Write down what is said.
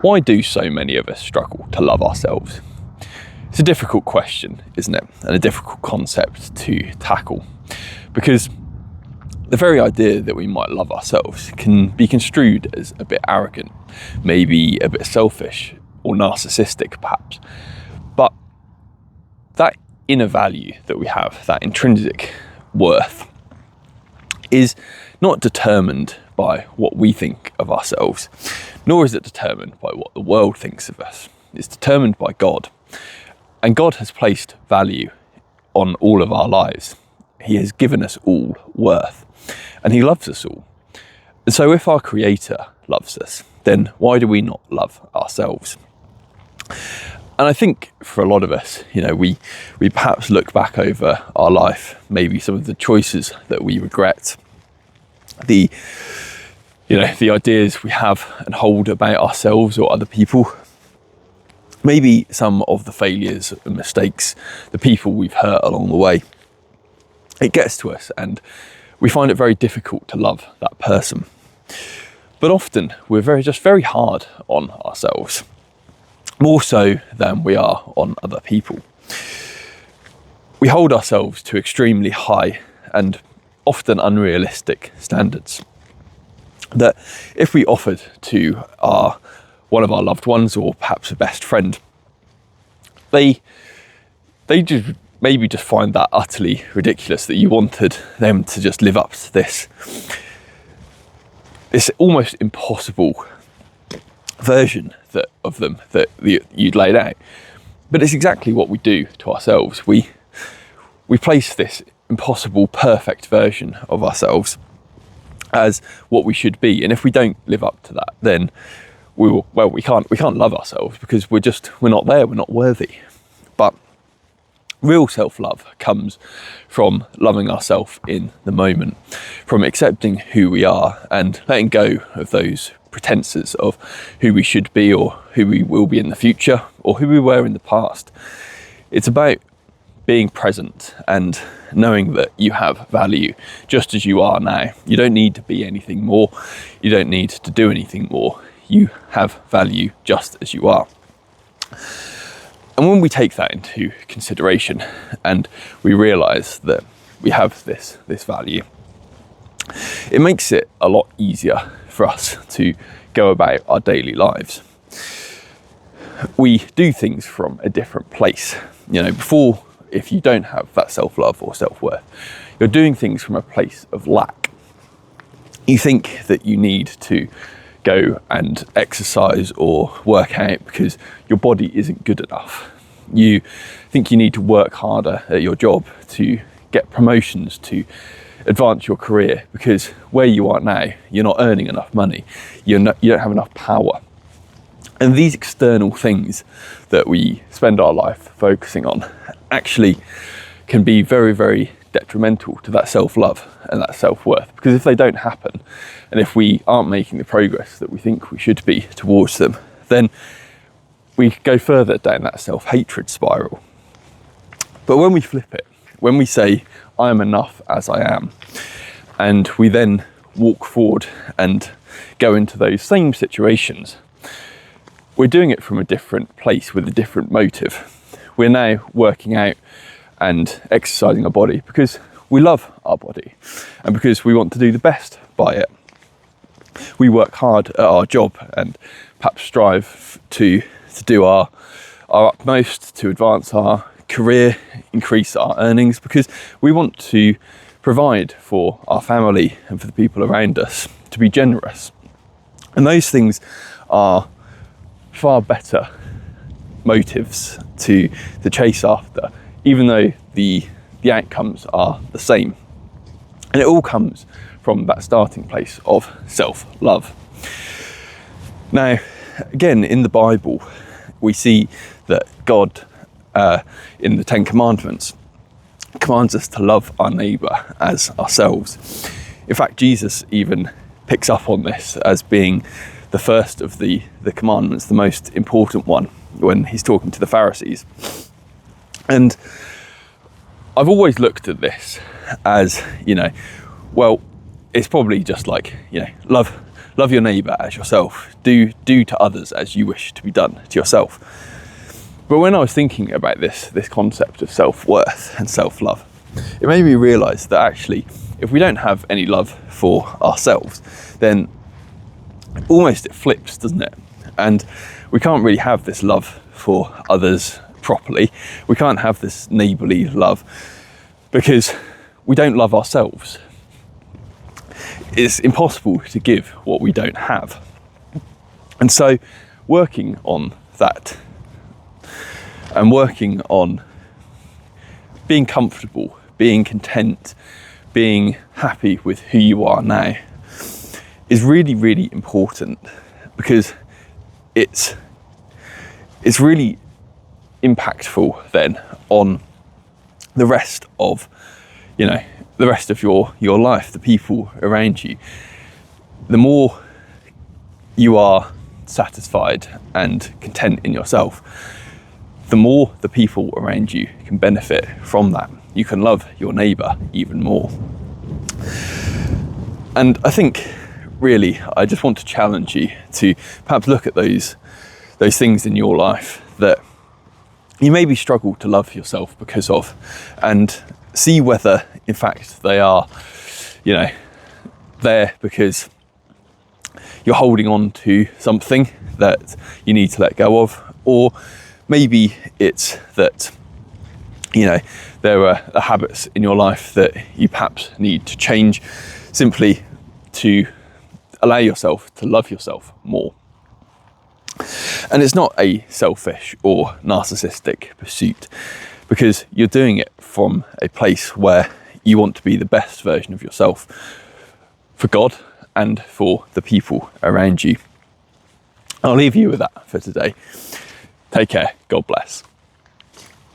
Why do so many of us struggle to love ourselves? It's a difficult question, isn't it? And a difficult concept to tackle, because the very idea that we might love ourselves can be construed as a bit arrogant, maybe a bit selfish or narcissistic perhaps. But that inner value that we have, that intrinsic worth, is not determined by what we think of ourselves, nor is it determined by what the world thinks of us. It's determined by God. And God has placed value on all of our lives. He has given us all worth, and he loves us all. And so if our Creator loves us, then why do we not love ourselves? And I think for a lot of us, we perhaps look back over our life, maybe some of the choices that we regret, the ideas we have and hold about ourselves or other people, maybe some of the failures and mistakes, the people we've hurt along the way. It gets to us and we find it very difficult to love that person. But often we're very hard on ourselves, more so than we are on other people. We hold ourselves to extremely high and often unrealistic standards that if we offered to one of our loved ones or perhaps a best friend, they just find that utterly ridiculous, that you wanted them to just live up to this almost impossible version of them that you'd laid out. But it's exactly what we do to ourselves. We place this impossible, perfect version of ourselves as what we should be, and if we don't live up to that, then we can't love ourselves, because we're not there, we're not worthy. But real self-love comes from loving ourselves in the moment, from accepting who we are and letting go of those pretenses of who we should be or who we will be in the future or who we were in the past. It's about being present and knowing that you have value just as you are now. You don't need to be anything more. You don't need to do anything more. You have value just as you are. And when we take that into consideration and we realise that we have this value, it makes it a lot easier for us to go about our daily lives. We do things from a different place. Before, if you don't have that self-love or self-worth, you're doing things from a place of lack. You think that you need to go and exercise or work out because your body isn't good enough. You think you need to work harder at your job to get promotions, to advance your career, because where you are now, you're not earning enough money. You don't have enough power. And these external things that we spend our life focusing on actually can be very, very detrimental to that self-love and that self-worth, because if they don't happen and if we aren't making the progress that we think we should be towards them, then we go further down that self-hatred spiral. But when we flip it, when we say, I am enough as I am, and we then walk forward and go into those same situations, we're doing it from a different place with a different motive. We're now working out and exercising our body because we love our body and because we want to do the best by it. We work hard at our job and perhaps strive to do our utmost to advance our career, increase our earnings, because we want to provide for our family and for the people around us, to be generous. And those things are far better motives to chase after, even though the outcomes are the same. And it all comes from that starting place of self-love. Now, again, in the Bible, we see that God, in the Ten Commandments, commands us to love our neighbour as ourselves. In fact, Jesus even picks up on this as being the first of the commandments, the most important one, when he's talking to the Pharisees. And I've always looked at this as, well, it's probably just like, love Love your neighbour as yourself. Do to others as you wish to be done to yourself. But when I was thinking about this concept of self-worth and self-love, it made me realise that actually, if we don't have any love for ourselves, then almost it flips, doesn't it? And we can't really have this love for others properly. We can't have this neighbourly love because we don't love ourselves. It's impossible to give what we don't have. And so working on that and working on being comfortable, being content, being happy with who you are now is really, really important, because it's really impactful then on the rest of, the rest of your life, the people around you. The more you are satisfied and content in yourself, the more the people around you can benefit from that. You can love your neighbour even more. And I think really I just want to challenge you to perhaps look at those things in your life that you maybe struggle to love yourself because of, and see whether in fact they are, there because you're holding on to something that you need to let go of, or maybe it's that, there are habits in your life that you perhaps need to change simply to allow yourself to love yourself more. And it's not a selfish or narcissistic pursuit, because you're doing it from a place where you want to be the best version of yourself for God and for the people around you. I'll leave you with that for today. Take care. God bless.